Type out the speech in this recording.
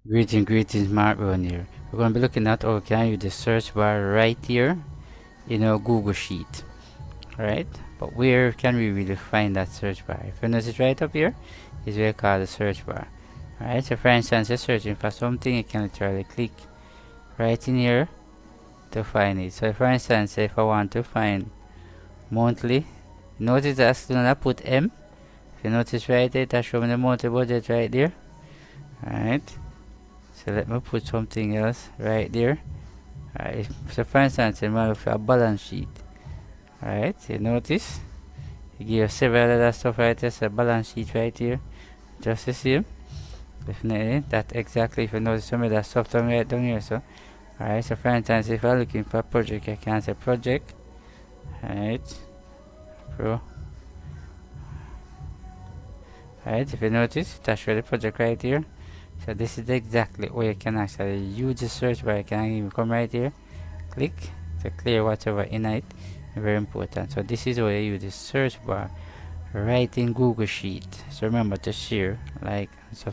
Greetings, Mark Brown here. We're going to be looking at how we can use the search bar right here in our Google Sheet, right? But where can we really find that search bar? If you notice right up here, is where we call the search bar. Alright, so for instance, you're searching for something, you can literally click right in here to find it. So for instance, if I want to find monthly, notice that still I put M. If you notice right there, that shows me the monthly budget right there. Alright. So let me put something else right there. Alright, so for instance, I'm going to look for a balance sheet. Alright, you notice? You give several other stuff right there, so balance sheet right here. Just the same. Definitely, that exactly, if you notice some of that stuff right down here. So, alright, so for instance, if I'm looking for a project, I can say project. Alright, pro. Alright, if you notice, that's really the project right here. So this is exactly where you can actually use the search bar. You can even come right here, click to clear whatever in it. Very important. So this is where you use the search bar right in Google Sheet. So remember to share, like, and subscribe.